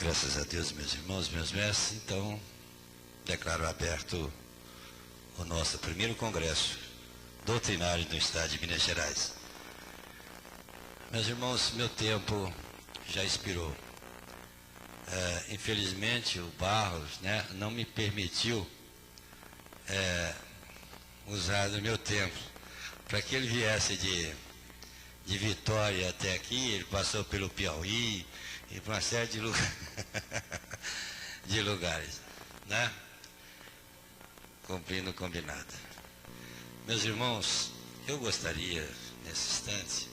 Graças a Deus, meus irmãos, meus mestres. Então, declaro aberto o nosso primeiro congresso doutrinário do Estado de Minas Gerais. Meus irmãos, meu tempo já expirou. Infelizmente, o Barros, não me permitiu usar do meu tempo. Para que ele viesse de Vitória até aqui, ele passou pelo Piauí e por uma série de, de lugares, cumprindo o combinado. Meus irmãos, eu gostaria, nesse instante,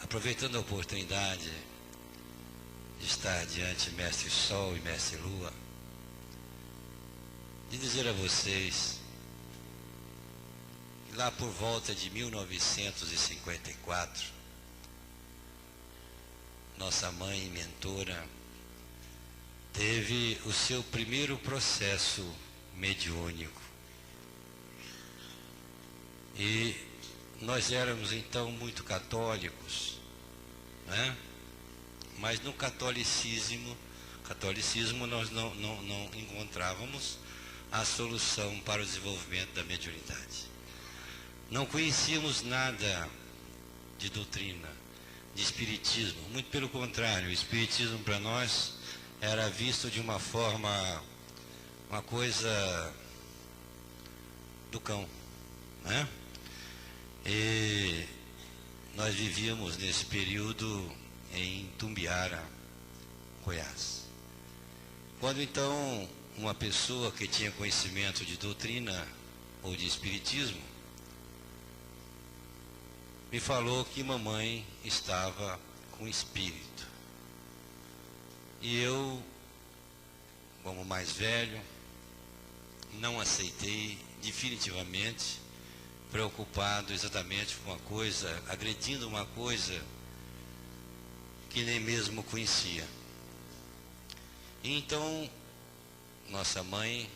aproveitando a oportunidade de estar diante de Mestre Sol e Mestre Lua, de dizer a vocês que lá por volta de 1954, nossa mãe e mentora teve o seu primeiro processo mediúnico. E nós éramos então muito católicos, mas no catolicismo nós não encontrávamos a solução para o desenvolvimento da mediunidade. Não conhecíamos nada de doutrina, de espiritismo, muito pelo contrário, o espiritismo para nós era visto de uma forma, uma coisa do cão, E nós vivíamos nesse período em Tumbiara, Goiás. Quando então uma pessoa que tinha conhecimento de doutrina ou de espiritismo me falou que mamãe estava com espírito. E eu, como mais velho, não aceitei definitivamente, preocupado exatamente com uma coisa, agredindo uma coisa que nem mesmo conhecia. E então, nossa mãe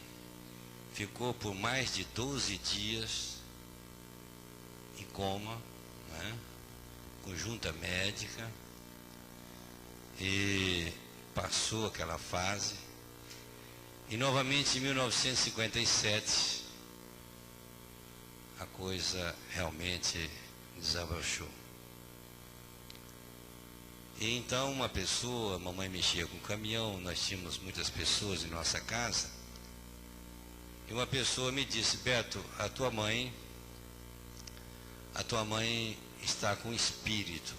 ficou por mais de 12 dias em coma, com junta médica, e passou aquela fase. E novamente em 1957 a coisa realmente desabrochou. E então uma pessoa, mamãe mexia com caminhão, nós tínhamos muitas pessoas em nossa casa, e uma pessoa me disse: Beto, a tua mãe está com espírito.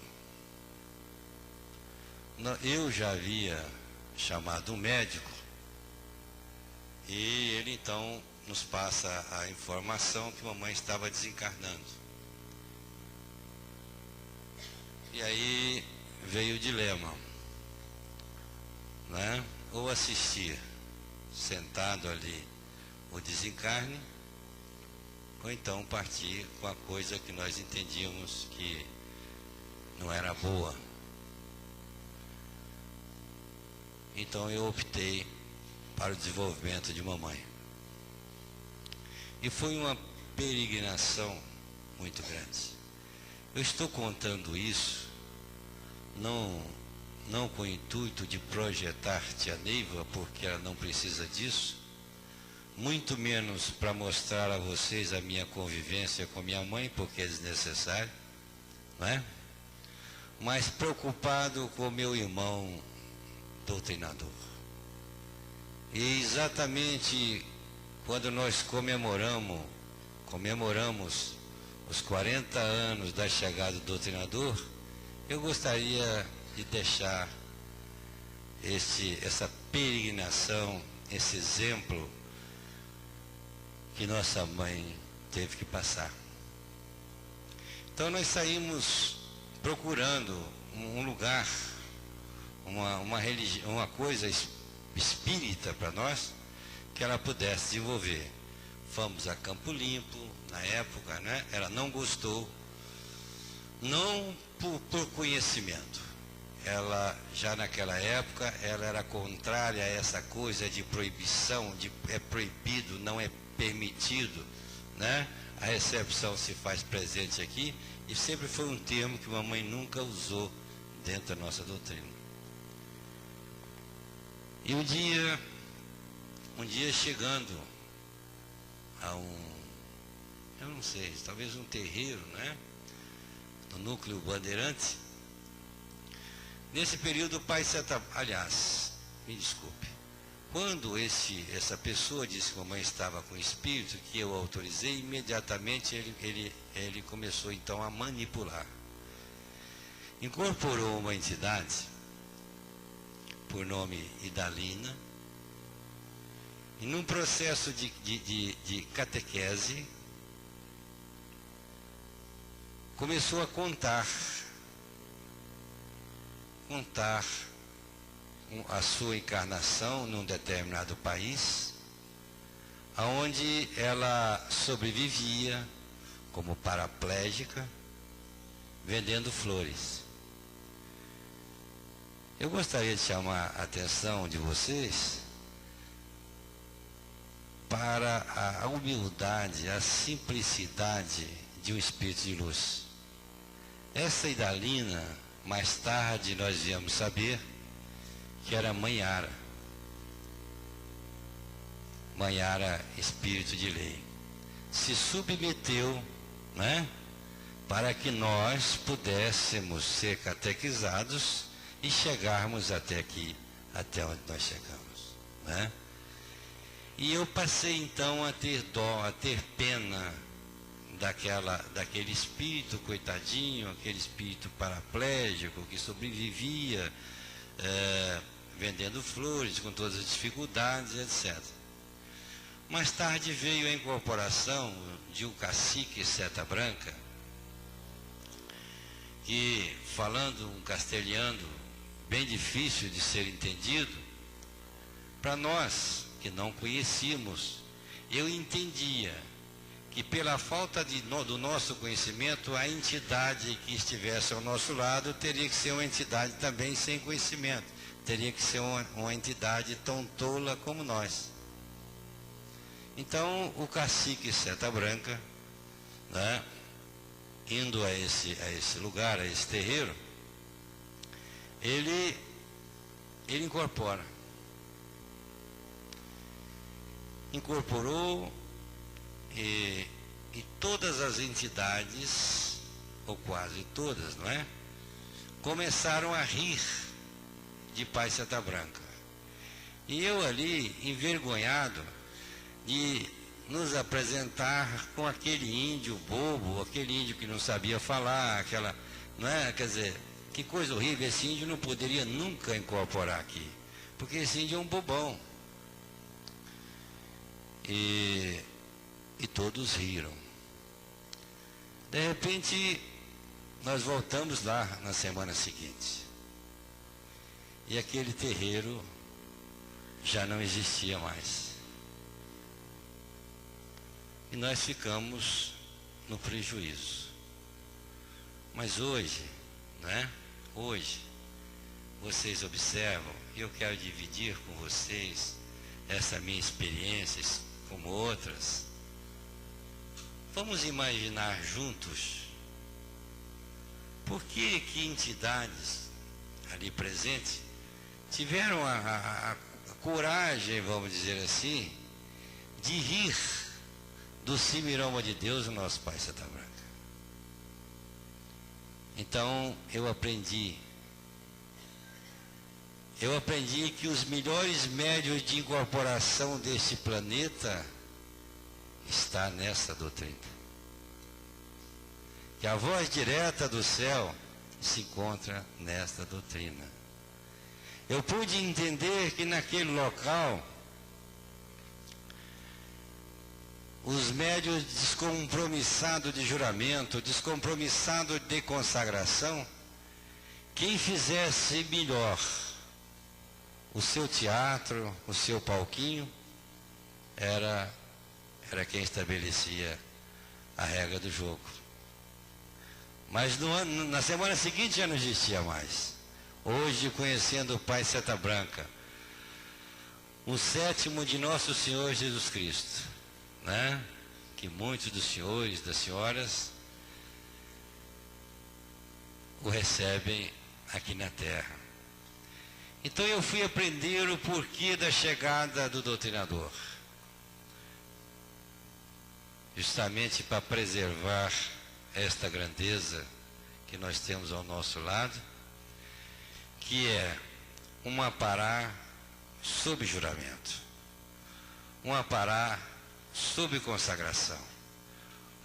Eu já havia chamado um médico, e ele então nos passa a informação que mamãe estava desencarnando. E aí veio o dilema, ou assistir sentado ali o desencarne, ou então partir com a coisa que nós entendíamos que não era boa. Então eu optei para o desenvolvimento de mamãe. E foi uma peregrinação muito grande. Eu estou contando isso não com o intuito de projetar tia Neiva, porque ela não precisa disso, muito menos para mostrar a vocês a minha convivência com minha mãe, porque é desnecessário, mas preocupado com meu irmão doutrinador. E exatamente quando nós comemoramos os 40 anos da chegada do doutrinador, eu gostaria de deixar essa peregrinação, esse exemplo que nossa mãe teve que passar. Então nós saímos procurando um lugar, uma religião, uma coisa espírita para nós, que ela pudesse desenvolver. Fomos a Campo Limpo, na época, Ela não gostou, não por conhecimento. Ela, já naquela época, ela era contrária a essa coisa de proibição, de é proibido, não é permitido, A recepção se faz presente aqui, e sempre foi um termo que mamãe nunca usou dentro da nossa doutrina. E um dia chegando a eu não sei, talvez um terreiro, né? No núcleo Bandeirante. Nesse período o pai aliás, me desculpe. Quando essa pessoa disse que a mamãe estava com espírito, que eu autorizei, imediatamente ele começou então a manipular. Incorporou uma entidade, por nome Idalina, e num processo de catequese, começou a contar a sua encarnação num determinado país, aonde ela sobrevivia como paraplégica, vendendo flores. Eu gostaria de chamar a atenção de vocês para a humildade, a simplicidade de um espírito de luz. Essa Idalina, mais tarde nós viemos saber que era Mãe Yara, espírito de lei. Se submeteu, né, para que nós pudéssemos ser catequizados e chegarmos até aqui, até onde nós chegamos, né? E eu passei então a ter dó, a ter pena daquele espírito coitadinho, aquele espírito paraplégico que sobrevivia vendendo flores com todas as dificuldades, etc. Mais tarde veio a incorporação de um cacique Seta Branca, que, falando um castelhano bem difícil de ser entendido, para nós que não conhecíamos, eu entendia que pela falta do nosso conhecimento, a entidade que estivesse ao nosso lado teria que ser uma entidade também sem conhecimento, teria que ser uma entidade tão tola como nós. Então o cacique Seta Branca, né, indo a esse lugar, a esse terreiro, ele incorporou e todas as entidades, ou quase todas, não é? Começaram a rir de Pai Seta Branca. E eu ali, envergonhado de nos apresentar com aquele índio bobo, aquele índio que não sabia falar, não é? Quer dizer, que coisa horrível, esse índio não poderia nunca incorporar aqui, porque esse índio é um bobão. E todos riram. De repente, nós voltamos lá na semana seguinte. E aquele terreiro já não existia mais. E nós ficamos no prejuízo. Mas hoje, né? Hoje, vocês observam, e eu quero dividir com vocês essa minha experiência, como outras. Vamos imaginar juntos por que entidades ali presentes tiveram a coragem, vamos dizer assim, de rir do Cimiroma de Deus, o nosso Pai Seta Branca. Então eu aprendi que os melhores médios de incorporação deste planeta está nessa doutrina. Que a voz direta do céu se encontra nesta doutrina. Eu pude entender que naquele local os médios descompromissados de juramento, descompromissados de consagração, quem fizesse melhor o seu teatro, o seu palquinho, era quem estabelecia a regra do jogo. Mas na semana seguinte já não existia mais. Hoje, conhecendo o Pai Seta Branca, o sétimo de nosso Senhor Jesus Cristo, né? Que muitos dos senhores, das senhoras, o recebem aqui na terra. Então eu fui aprender o porquê da chegada do doutrinador. Justamente para preservar esta grandeza que nós temos ao nosso lado, que é um apará sob juramento, um apará sob consagração,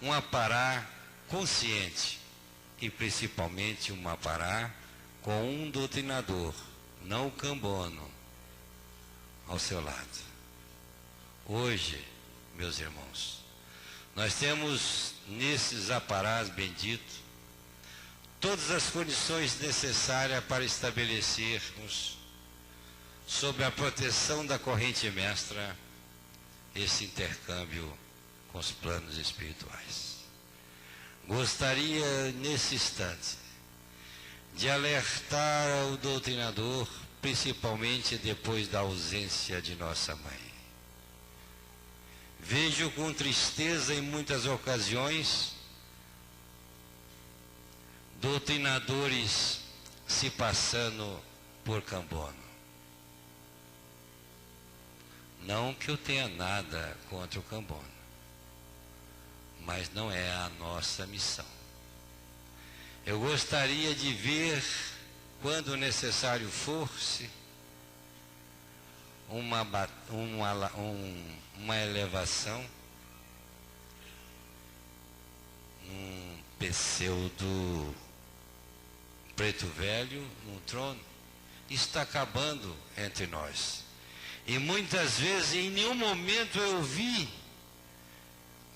um apará consciente e principalmente um apará com um doutrinador, não o cambono, ao seu lado. Hoje, meus irmãos, nós temos nesses aparás benditos todas as condições necessárias para estabelecermos, sob a proteção da corrente mestra, esse intercâmbio com os planos espirituais. Gostaria, nesse instante, de alertar o doutrinador, principalmente depois da ausência de nossa mãe. Vejo com tristeza em muitas ocasiões doutrinadores se passando por cambono. Não que eu tenha nada contra o cambono, mas não é a nossa missão. Eu gostaria de ver, quando necessário fosse, uma elevação, um pseudo preto velho num trono. Está acabando entre nós. E muitas vezes, em nenhum momento eu vi,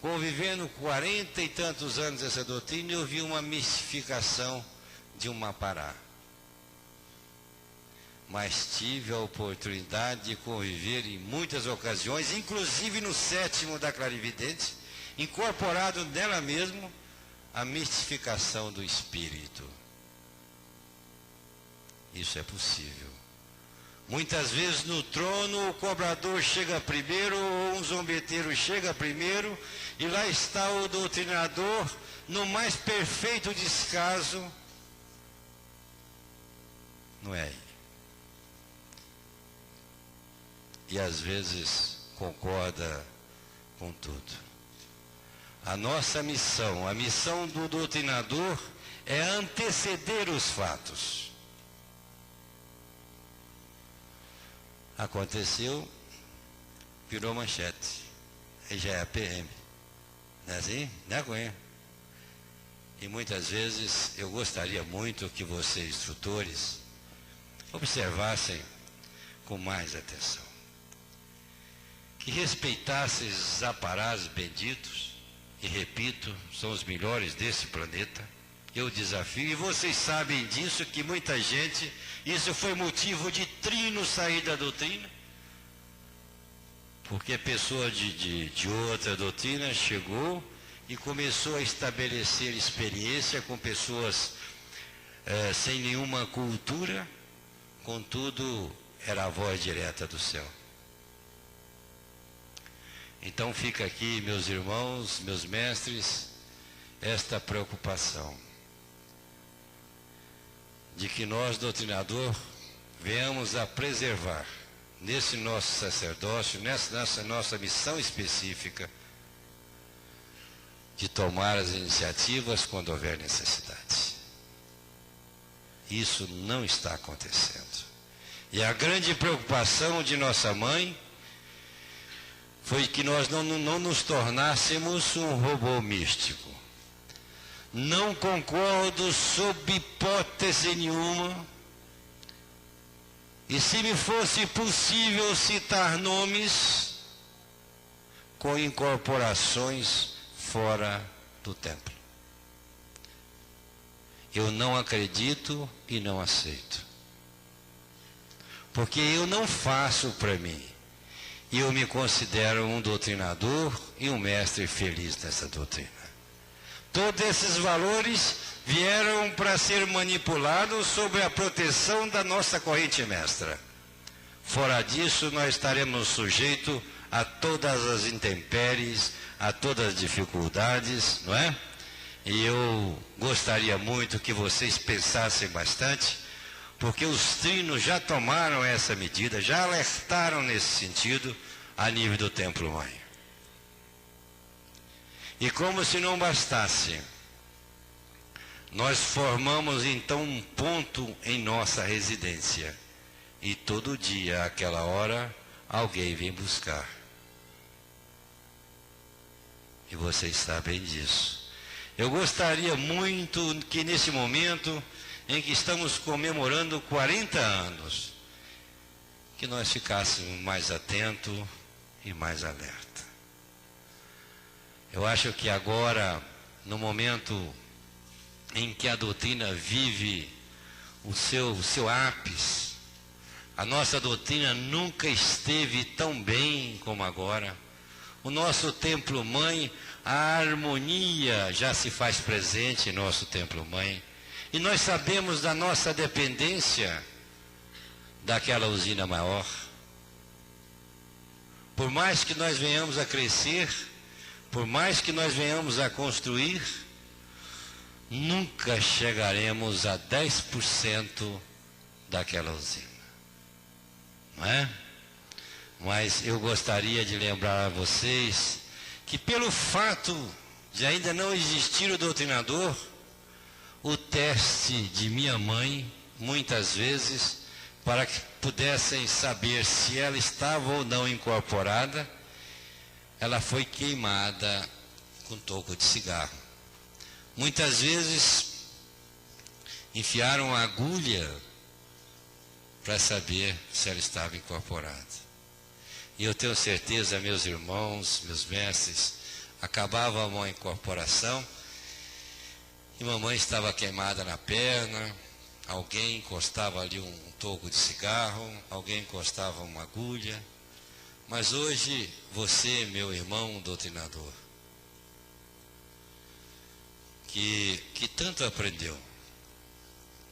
convivendo 40 e tantos anos essa doutrina, eu vi uma mistificação de um apará. Mas tive a oportunidade de conviver em muitas ocasiões, inclusive no 7º da Clarividente, incorporado nela mesmo a mistificação do espírito. Isso é possível. Muitas vezes no trono o cobrador chega primeiro, ou um zombeteiro chega primeiro, e lá está o doutrinador no mais perfeito descaso. Não é? E às vezes concorda com tudo. A nossa missão, a missão do doutrinador, é anteceder os fatos. Aconteceu, virou manchete. Aí já é a PM. Não é assim? Né, Cunha? E muitas vezes eu gostaria muito que vocês, instrutores, observassem com mais atenção. Que respeitassem os aparás benditos, e repito, são os melhores desse planeta. Eu desafio, e vocês sabem disso, que muita gente, isso foi motivo de trino sair da doutrina, porque pessoa de outra doutrina chegou e começou a estabelecer experiência com pessoas sem nenhuma cultura, contudo, era a voz direta do céu. Então fica aqui, meus irmãos, meus mestres, esta preocupação de que nós, doutrinador, venhamos a preservar, nesse nosso sacerdócio, nessa nossa missão específica, de tomar as iniciativas quando houver necessidade. Isso não está acontecendo. E a grande preocupação de nossa mãe foi que nós não nos tornássemos um robô místico. Não concordo sob hipótese nenhuma. E se me fosse possível citar nomes com incorporações fora do templo. Eu não acredito e não aceito. Porque eu não faço para mim. E eu me considero um doutrinador e um mestre feliz nessa doutrina. Todos esses valores vieram para ser manipulados sob a proteção da nossa corrente mestra. Fora disso, nós estaremos sujeitos a todas as intempéries, a todas as dificuldades, não é? E eu gostaria muito que vocês pensassem bastante, porque os trinos já tomaram essa medida, já alertaram nesse sentido a nível do Templo-Mãe. E como se não bastasse, nós formamos então um ponto em nossa residência. E todo dia, àquela hora, alguém vem buscar. E vocês sabem disso. Eu gostaria muito que nesse momento em que estamos comemorando 40 anos, que nós ficássemos mais atentos e mais alerta. Eu acho que agora, no momento em que a doutrina vive o seu ápice, a nossa doutrina nunca esteve tão bem como agora. O nosso Templo-Mãe, a harmonia já se faz presente em nosso Templo-Mãe. E nós sabemos da nossa dependência daquela usina maior. Por mais que nós venhamos a crescer, por mais que nós venhamos a construir, nunca chegaremos a 10% daquela usina. Não é? Mas eu gostaria de lembrar a vocês que pelo fato de ainda não existir o doutrinador, o teste de minha mãe, muitas vezes, para que pudessem saber se ela estava ou não incorporada, ela foi queimada com toco de cigarro. Muitas vezes enfiaram a agulha para saber se ela estava incorporada. E eu tenho certeza, meus irmãos, meus mestres, acabava uma incorporação e mamãe estava queimada na perna, alguém encostava ali um toco de cigarro, alguém encostava uma agulha. Mas hoje, você, meu irmão doutrinador, que tanto aprendeu,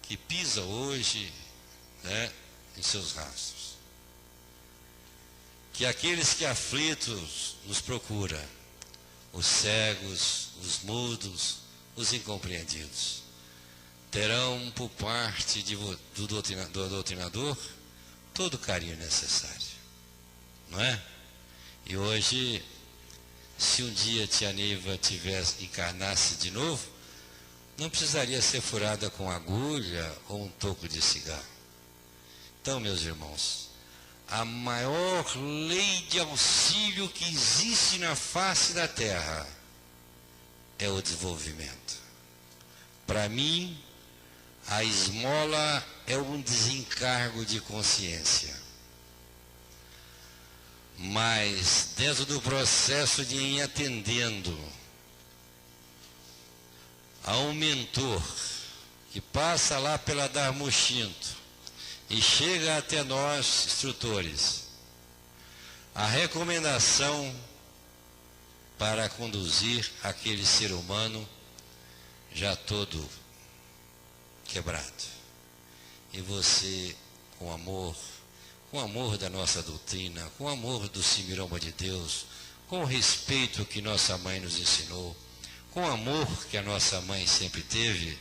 que pisa hoje, né, em seus rastros, que aqueles que aflitos nos procura, os cegos, os mudos, os incompreendidos, terão por parte do doutrinador todo o carinho necessário, não é? E hoje, se um dia tia Neiva encarnasse de novo, não precisaria ser furada com agulha ou um toco de cigarro. Então, meus irmãos, a maior lei de auxílio que existe na face da terra é o desenvolvimento. Para mim, a esmola é um desencargo de consciência. Mas, dentro do processo de ir atendendo a um mentor que passa lá pela Dharmoshinto e chega até nós, instrutores, a recomendação para conduzir aquele ser humano já todo quebrado. E você, com amor da nossa doutrina, com amor do Simiroma de Deus, com o respeito que nossa mãe nos ensinou, com o amor que a nossa mãe sempre teve,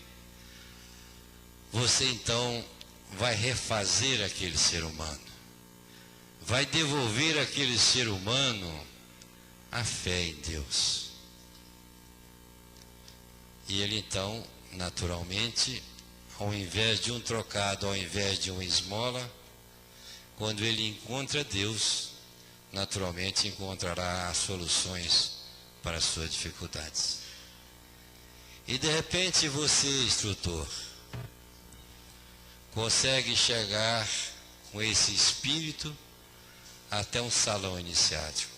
você então vai refazer aquele ser humano, vai devolver àquele ser humano a fé em Deus. E ele então, naturalmente, ao invés de um trocado, ao invés de uma esmola, quando ele encontra Deus, naturalmente encontrará as soluções para as suas dificuldades. E de repente você, instrutor, consegue chegar com esse espírito até um salão iniciático,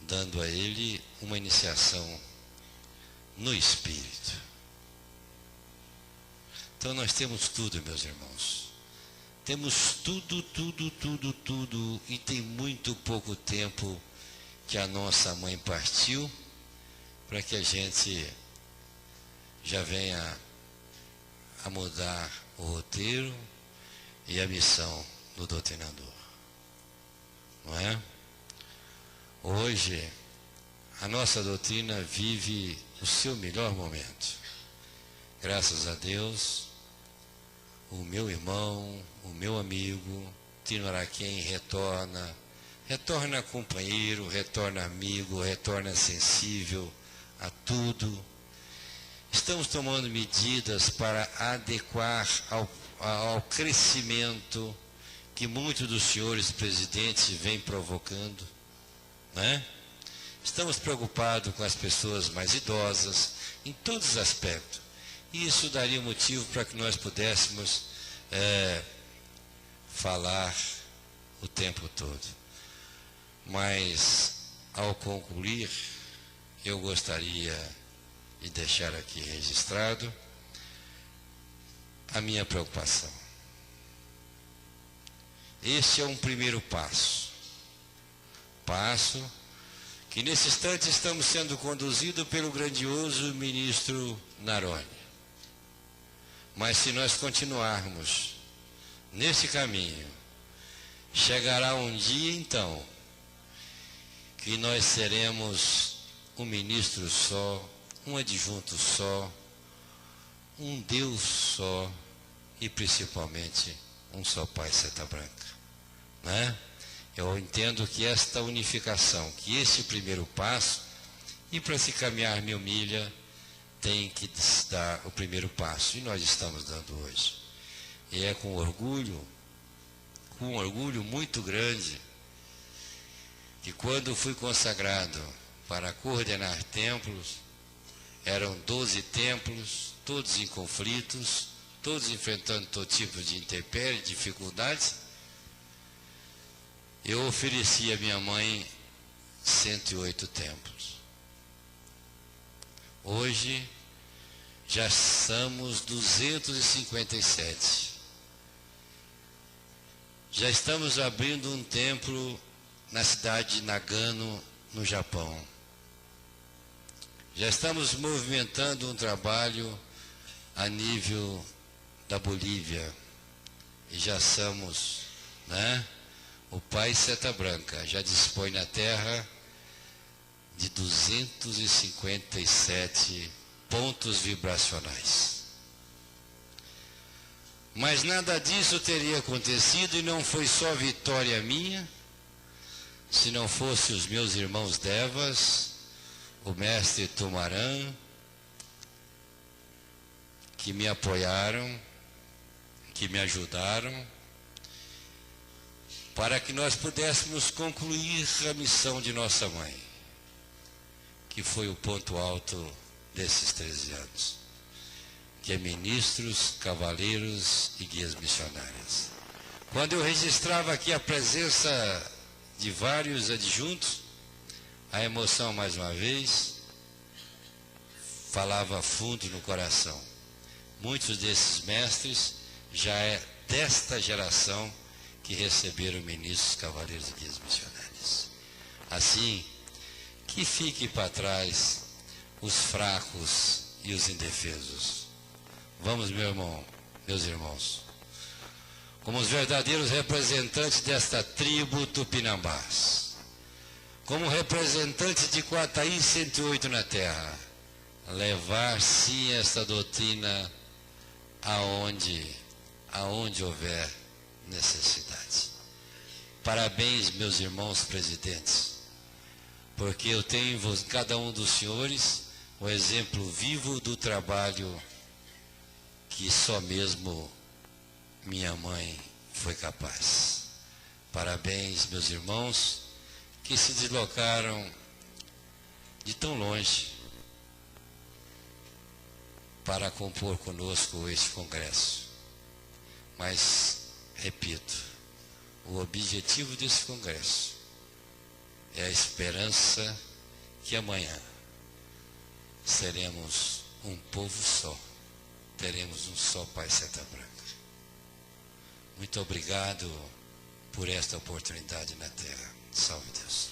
dando a ele uma iniciação no espírito. Então nós temos tudo, meus irmãos. Temos tudo, e tem muito pouco tempo que a nossa mãe partiu para que a gente já venha a mudar o roteiro e a missão do doutrinador, não é? Hoje, a nossa doutrina vive o seu melhor momento. Graças a Deus, o meu irmão, o meu amigo, Tino Araquém retorna companheiro, retorna amigo, retorna sensível a tudo. Estamos tomando medidas para adequar ao crescimento que muitos dos senhores presidentes vêm provocando, né? Estamos preocupados com as pessoas mais idosas, em todos os aspectos. E isso daria motivo para que nós pudéssemos falar o tempo todo. Mas, ao concluir, eu gostaria de deixar aqui registrado a minha preocupação. Este é um primeiro passo que nesse instante estamos sendo conduzidos pelo grandioso ministro Naroni. Mas se nós continuarmos nesse caminho, chegará um dia então que nós seremos um ministro só, um adjunto só, um Deus só e principalmente um só Pai Seta Branca, né? Eu entendo que esta unificação, que esse primeiro passo, e para se caminhar 1000 milhas, tem que dar o primeiro passo, e nós estamos dando hoje. E é com orgulho muito grande, que quando fui consagrado para coordenar templos, eram 12 templos, todos em conflitos, todos enfrentando todo tipo de intempéries, dificuldades. Eu ofereci à minha mãe 108 templos. Hoje já somos 257. Já estamos abrindo um templo na cidade de Nagano, no Japão. Já estamos movimentando um trabalho a nível da Bolívia. E já somos, né? O Pai Seta Branca já dispõe na terra de 257 pontos vibracionais. Mas nada disso teria acontecido e não foi só vitória minha, se não fosse os meus irmãos Devas, o mestre Tumarã, que me apoiaram, que me ajudaram, para que nós pudéssemos concluir a missão de nossa mãe, que foi o ponto alto desses 13 anos, que é ministros, cavaleiros e guias missionários. Quando eu registrava aqui a presença de vários adjuntos, a emoção mais uma vez falava fundo no coração. Muitos desses mestres já é desta geração que receberam ministros, cavaleiros e guias missionários. Assim, que fique para trás os fracos e os indefesos. Vamos, meu irmão, meus irmãos, como os verdadeiros representantes desta tribo Tupinambás, como representantes de Quataí 108 na terra, levar sim esta doutrina aonde houver necessidade. Parabéns, meus irmãos presidentes, porque eu tenho em cada um dos senhores o exemplo vivo do trabalho que só mesmo minha mãe foi capaz. Parabéns, meus irmãos, que se deslocaram de tão longe para compor conosco este congresso. Mas, repito, o objetivo desse congresso é a esperança que amanhã seremos um povo só, teremos um só Pai Seta Branca. Muito obrigado por esta oportunidade na terra. Salve Deus.